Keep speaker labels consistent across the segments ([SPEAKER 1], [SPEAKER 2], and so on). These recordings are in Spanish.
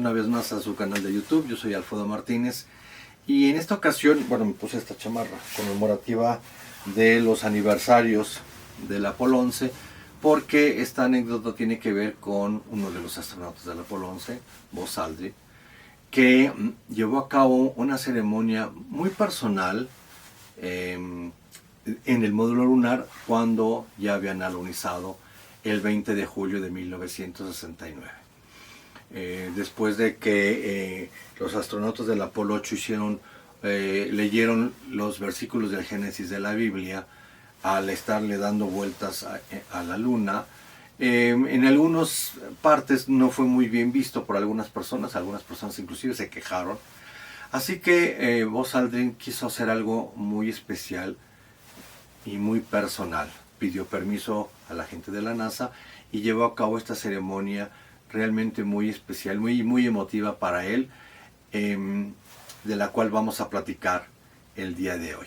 [SPEAKER 1] una vez más a su canal de YouTube. Yo soy Alfredo Martínez y en esta ocasión, bueno, me puse esta chamarra conmemorativa de los aniversarios del Apolo 11 porque esta anécdota tiene que ver con uno de los astronautas del Apolo 11, Buzz Aldrin, que llevó a cabo una ceremonia muy personal en el módulo lunar cuando ya habían alunizado el 20 de julio de 1969. Después de que los astronautas del Apolo 8 leyeron los versículos del Génesis de la Biblia al estarle dando vueltas a la luna, en algunas partes no fue muy bien visto por algunas personas inclusive se quejaron. Así que Buzz Aldrin quiso hacer algo muy especial y muy personal. Pidió permiso a la gente de la NASA y llevó a cabo esta ceremonia realmente muy especial, muy emotiva para él, de la cual vamos a platicar el día de hoy.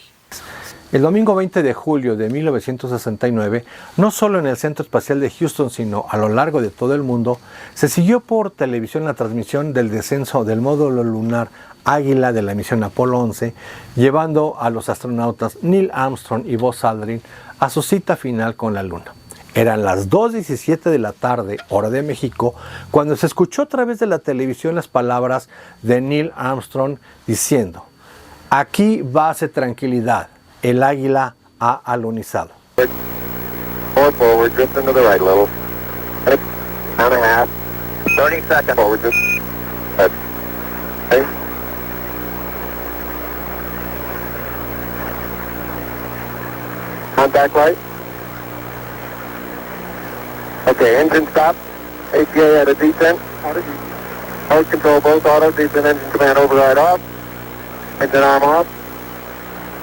[SPEAKER 2] El domingo 20 de julio de 1969, no solo en el Centro Espacial de Houston, sino a lo largo de todo el mundo, se siguió por televisión la transmisión del descenso del módulo lunar Águila de la misión Apolo 11, llevando a los astronautas Neil Armstrong y Buzz Aldrin a su cita final con la Luna. Eran las 2:17 de la tarde, hora de México, cuando se escuchó a través de la televisión las palabras de Neil Armstrong diciendo: "Aquí base tranquilidad, el Águila ha alunizado".
[SPEAKER 3] Forward, forward, drift into the right a little. 1.5. 30 seconds. Forward, just. Okay. Contact light. Okay, engine stop. APA at a descent. Mode control both auto, descent engine command override off. Engine arm off.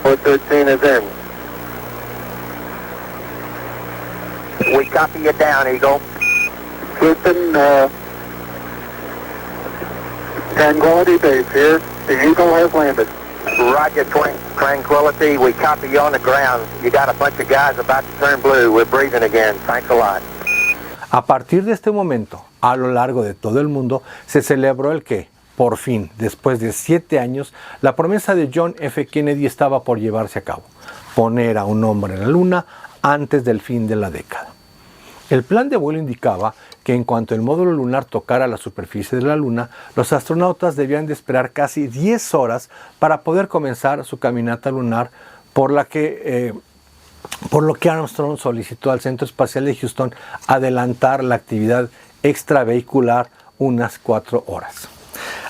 [SPEAKER 3] Port 13 is in. We copy you down, Eagle. Houston, Tranquility Base here. The Eagle has landed. Roger, Tranquility. We copy you on the ground. You got a bunch of guys about to turn blue. We're breathing again. Thanks a lot.
[SPEAKER 2] A partir de este momento, a lo largo de todo el mundo, se celebró el que, por fin, después de 7 años, la promesa de John F. Kennedy estaba por llevarse a cabo: poner a un hombre en la Luna antes del fin de la década. El plan de vuelo indicaba que en cuanto el módulo lunar tocara la superficie de la Luna, los astronautas debían de esperar casi 10 horas para poder comenzar su caminata lunar, por lo que Armstrong solicitó al Centro Espacial de Houston adelantar la actividad extravehicular unas 4 horas.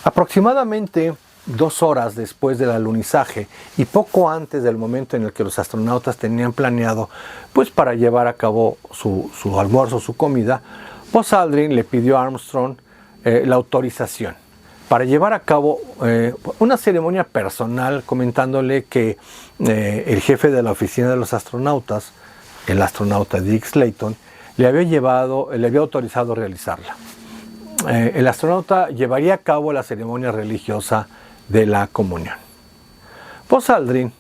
[SPEAKER 2] Aproximadamente 2 horas después del alunizaje y poco antes del momento en el que los astronautas tenían planeado para llevar a cabo su almuerzo, su comida, Buzz Aldrin le pidió a Armstrong la autorización para llevar a cabo una ceremonia personal, comentándole que el jefe de la oficina de los astronautas, el astronauta Dick Slayton, le había autorizado realizarla. El astronauta llevaría a cabo la ceremonia religiosa de la comunión. Buzz Aldrin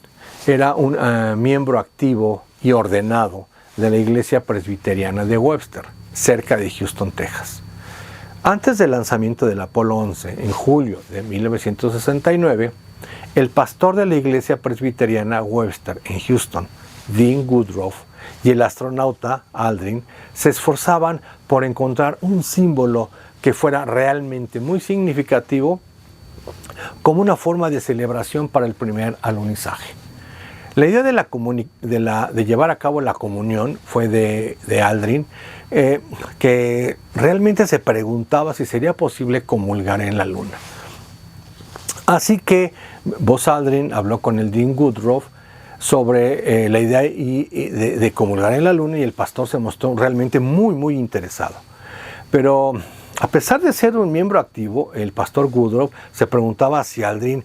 [SPEAKER 2] era un miembro activo y ordenado de la Iglesia Presbiteriana de Webster, cerca de Houston, Texas. Antes del lanzamiento del Apolo 11, en julio de 1969, el pastor de la Iglesia Presbiteriana Webster en Houston, Dean Woodruff, y el astronauta Aldrin se esforzaban por encontrar un símbolo que fuera realmente muy significativo como una forma de celebración para el primer alunizaje. La idea de llevar a cabo la comunión fue de Aldrin, que realmente se preguntaba si sería posible comulgar en la Luna. Así que Buzz Aldrin habló con el Dean Woodruff sobre la idea de comulgar en la Luna, y el pastor se mostró realmente muy interesado. Pero a pesar de ser un miembro activo, el pastor Woodruff se preguntaba si Aldrin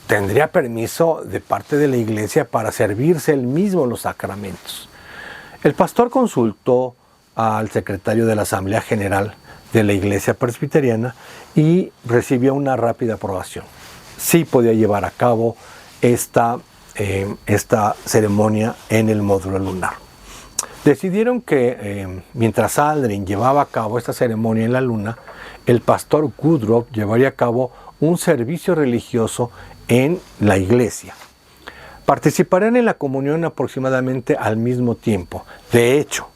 [SPEAKER 2] tendría permiso de parte de la iglesia para servirse él mismo los sacramentos. El pastor consultó al secretario de la Asamblea General de la Iglesia Presbiteriana y recibió una rápida aprobación. Sí podía llevar a cabo esta ceremonia en el módulo lunar. Decidieron que mientras Aldrin llevaba a cabo esta ceremonia en la Luna, el pastor Woodruff llevaría a cabo un servicio religioso en la iglesia. Participarán en la comunión aproximadamente al mismo tiempo. De hecho,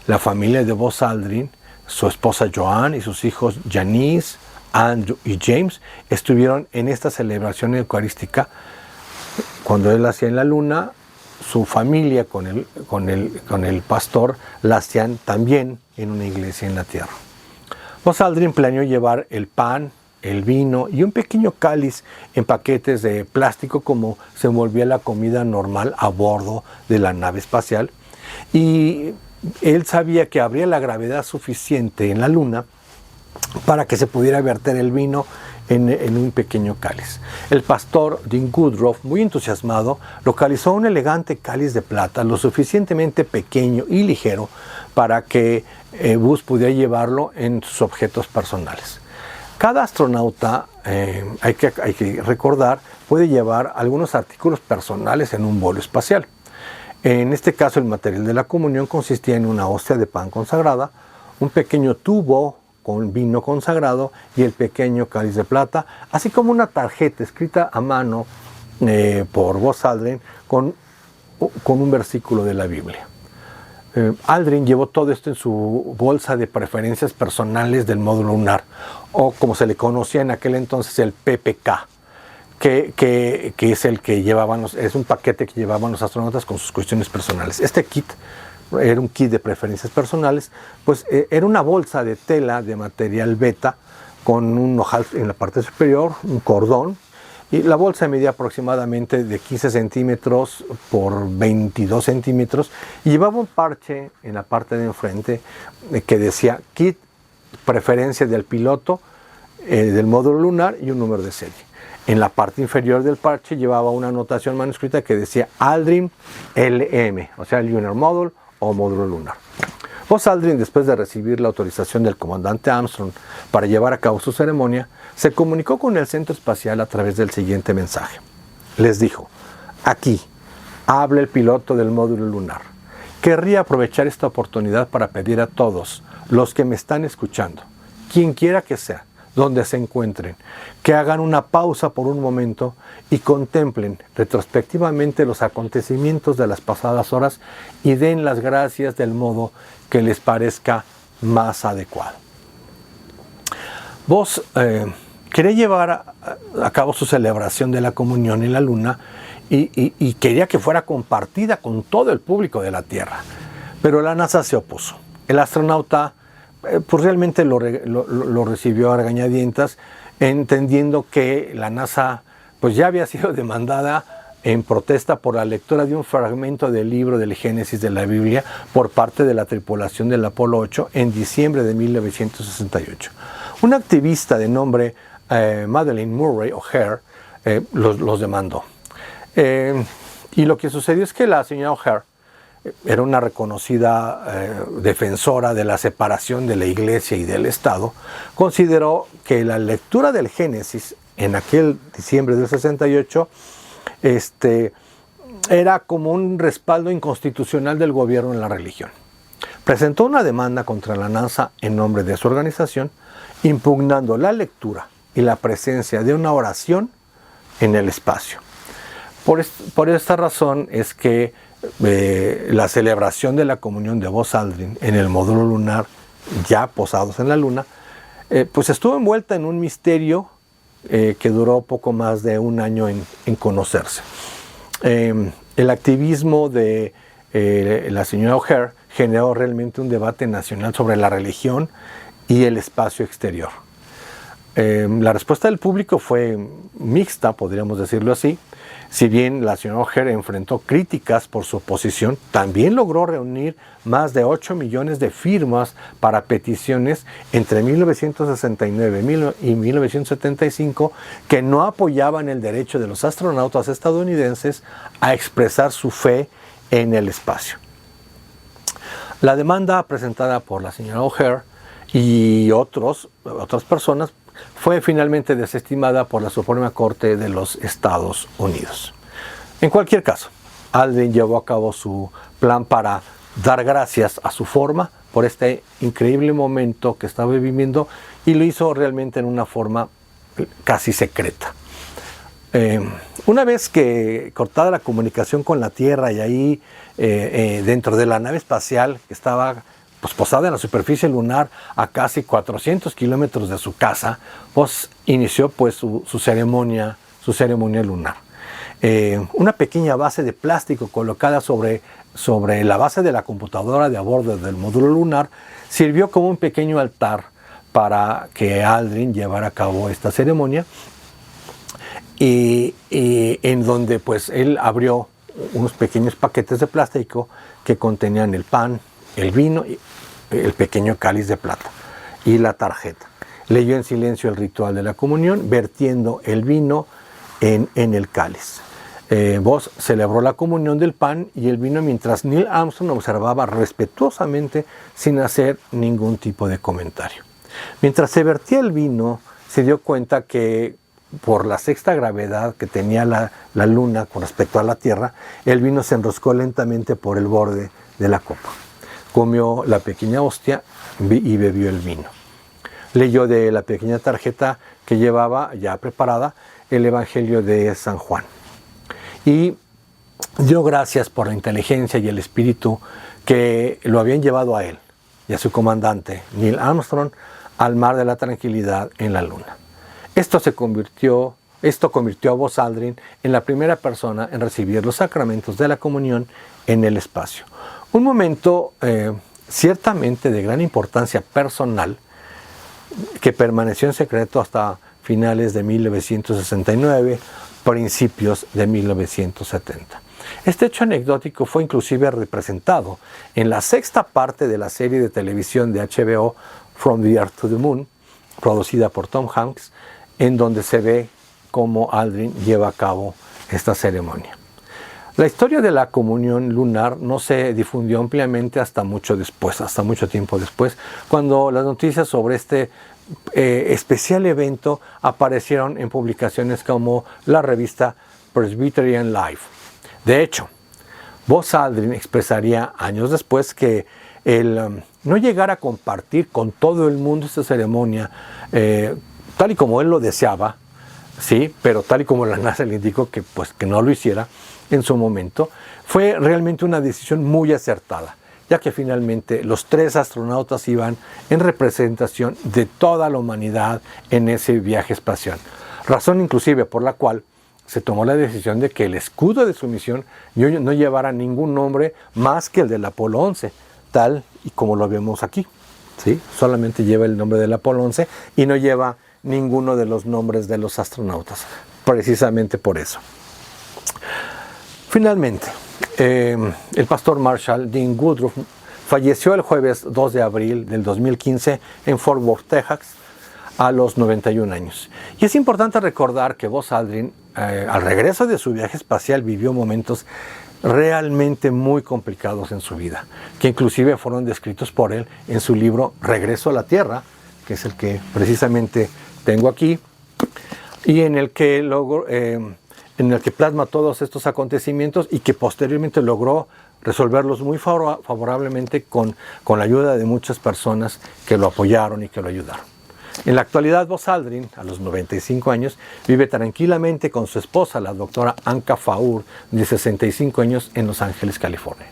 [SPEAKER 2] la familia de Buzz Aldrin, su esposa Joan y sus hijos Janice, Andrew y James estuvieron en esta celebración eucarística. Cuando él hacía en la luna, su familia con el pastor la hacían también en una iglesia en la tierra. Buzz Aldrin planeó llevar el pan, el vino y un pequeño cáliz en paquetes de plástico como se envolvía la comida normal a bordo de la nave espacial, y él sabía que habría la gravedad suficiente en la luna para que se pudiera verter el vino en un pequeño cáliz. El pastor Dean Woodruff, muy entusiasmado, localizó un elegante cáliz de plata lo suficientemente pequeño y ligero para que Buzz pudiera llevarlo en sus objetos personales. Cada astronauta, hay que recordar, puede llevar algunos artículos personales en un vuelo espacial. En este caso, el material de la comunión consistía en una hostia de pan consagrada, un pequeño tubo con vino consagrado y el pequeño cáliz de plata, así como una tarjeta escrita a mano por Buzz Aldrin con un versículo de la Biblia. Aldrin llevó todo esto en su bolsa de preferencias personales del módulo lunar, o como se le conocía en aquel entonces, el PPK, que es el que es un paquete que llevaban los astronautas con sus cuestiones personales. Este kit era un kit de preferencias personales, pues era una bolsa de tela de material beta con un ojal en la parte superior, un cordón, y la bolsa medía aproximadamente de 15 centímetros por 22 centímetros y llevaba un parche en la parte de enfrente que decía kit preferencia del piloto del módulo lunar y un número de serie. En la parte inferior del parche llevaba una anotación manuscrita que decía Aldrin LM, o sea, Lunar Module o módulo lunar. Buzz Aldrin, después de recibir la autorización del comandante Armstrong para llevar a cabo su ceremonia, se comunicó con el centro espacial a través del siguiente mensaje. Les dijo: aquí, habla el piloto del módulo lunar. Querría aprovechar esta oportunidad para pedir a todos los que me están escuchando, quien quiera que sea, donde se encuentren, que hagan una pausa por un momento y contemplen retrospectivamente los acontecimientos de las pasadas horas y den las gracias del modo que les parezca más adecuado. Buzz quería llevar a cabo su celebración de la comunión en la luna y quería que fuera compartida con todo el público de la Tierra, pero la NASA se opuso. El astronauta pues realmente lo recibió a regañadientas, entendiendo que la NASA pues ya había sido demandada en protesta por la lectura de un fragmento del libro del Génesis de la Biblia por parte de la tripulación del Apolo 8 en diciembre de 1968. Una activista de nombre Madeleine Murray O'Hair los demandó. Y lo que sucedió es que la señora O'Hair era una reconocida defensora de la separación de la Iglesia y del Estado. Consideró que la lectura del Génesis en aquel diciembre del 68 era como un respaldo inconstitucional del gobierno en la religión. Presentó una demanda contra la NASA en nombre de su organización, impugnando la lectura y la presencia de una oración en el espacio. Por esta razón es que la celebración de la comunión de Buzz Aldrin en el módulo lunar, ya posados en la luna, pues estuvo envuelta en un misterio que duró poco más de un año en conocerse. El activismo de la señora O'Hair generó realmente un debate nacional sobre la religión y el espacio exterior. La respuesta del público fue mixta, podríamos decirlo así. Si bien la señora O'Hair enfrentó críticas por su oposición, también logró reunir más de 8 millones de firmas para peticiones entre 1969 y 1975 que no apoyaban el derecho de los astronautas estadounidenses a expresar su fe en el espacio. La demanda presentada por la señora O'Hair y otras personas fue finalmente desestimada por la Suprema Corte de los Estados Unidos. En cualquier caso, Aldrin llevó a cabo su plan para dar gracias a su forma por este increíble momento que estaba viviendo, y lo hizo realmente en una forma casi secreta. Una vez que cortada la comunicación con la Tierra y ahí dentro de la nave espacial que estaba pues posada en la superficie lunar a casi 400 kilómetros de su casa, pues inició pues su ceremonia lunar. Una pequeña base de plástico colocada sobre la base de la computadora de a bordo del módulo lunar sirvió como un pequeño altar para que Aldrin llevara a cabo esta ceremonia, y en donde pues él abrió unos pequeños paquetes de plástico que contenían el pan, el vino, el pequeño cáliz de plata y la tarjeta. Leyó en silencio el ritual de la comunión, vertiendo el vino en el cáliz. Buzz celebró la comunión del pan y el vino mientras Neil Armstrong observaba respetuosamente sin hacer ningún tipo de comentario. Mientras se vertía el vino, se dio cuenta que por la sexta gravedad que tenía la luna con respecto a la Tierra, el vino se enroscó lentamente por el borde de la copa. Comió la pequeña hostia y bebió el vino. Leyó de la pequeña tarjeta que llevaba ya preparada el Evangelio de San Juan. Y dio gracias por la inteligencia y el espíritu que lo habían llevado a él y a su comandante, Neil Armstrong, al mar de la tranquilidad en la luna. Esto convirtió a Buzz Aldrin en la primera persona en recibir los sacramentos de la comunión en el espacio. Un momento ciertamente de gran importancia personal que permaneció en secreto hasta finales de 1969, principios de 1970. Este hecho anecdótico fue inclusive representado en la sexta parte de la serie de televisión de HBO From the Earth to the Moon, producida por Tom Hanks, en donde se ve cómo Aldrin lleva a cabo esta ceremonia. La historia de la comunión lunar no se difundió ampliamente hasta mucho tiempo después, cuando las noticias sobre este especial evento aparecieron en publicaciones como la revista Presbyterian Life. De hecho, Buzz Aldrin expresaría años después que el no llegar a compartir con todo el mundo esta ceremonia tal y como él lo deseaba, sí, pero tal y como la NASA le indicó que no lo hiciera en su momento, fue realmente una decisión muy acertada, ya que finalmente los 3 astronautas iban en representación de toda la humanidad en ese viaje espacial. Razón inclusive por la cual se tomó la decisión de que el escudo de su misión no llevara ningún nombre más que el del Apolo 11, tal y como lo vemos aquí, ¿sí? Solamente lleva el nombre del Apolo 11 y no lleva ninguno de los nombres de los astronautas, precisamente por eso. Finalmente, el pastor Marshall Dean Woodruff falleció el jueves 2 de abril del 2015 en Fort Worth, Texas, a los 91 años. Y es importante recordar que Buzz Aldrin, al regreso de su viaje espacial, vivió momentos realmente muy complicados en su vida, que inclusive fueron descritos por él en su libro Regreso a la Tierra, que es el que precisamente tengo aquí, y en el que plasma todos estos acontecimientos y que posteriormente logró resolverlos muy favorablemente con la ayuda de muchas personas que lo apoyaron y que lo ayudaron. En la actualidad, Buzz Aldrin, a los 95 años, vive tranquilamente con su esposa, la doctora Anka Faur, de 65 años, en Los Ángeles, California.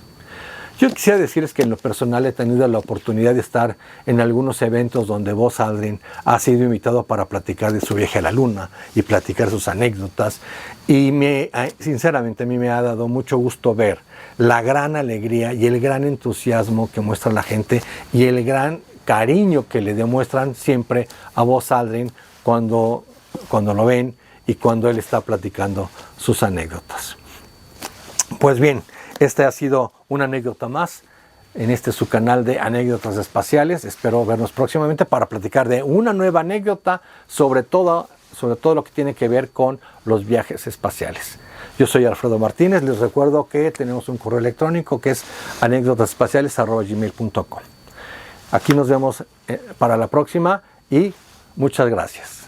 [SPEAKER 2] Yo quisiera decirles que en lo personal he tenido la oportunidad de estar en algunos eventos donde Buzz Aldrin ha sido invitado para platicar de su viaje a la luna y platicar sus anécdotas, y sinceramente a mí me ha dado mucho gusto ver la gran alegría y el gran entusiasmo que muestra la gente y el gran cariño que le demuestran siempre a Buzz Aldrin cuando lo ven y cuando él está platicando sus anécdotas. Pues bien, esta ha sido una anécdota más en su canal de anécdotas espaciales. Espero vernos próximamente para platicar de una nueva anécdota sobre todo lo que tiene que ver con los viajes espaciales. Yo soy Alfredo Martínez, les recuerdo que tenemos un correo electrónico que es anécdotasespaciales@gmail.com. Aquí nos vemos para la próxima y muchas gracias.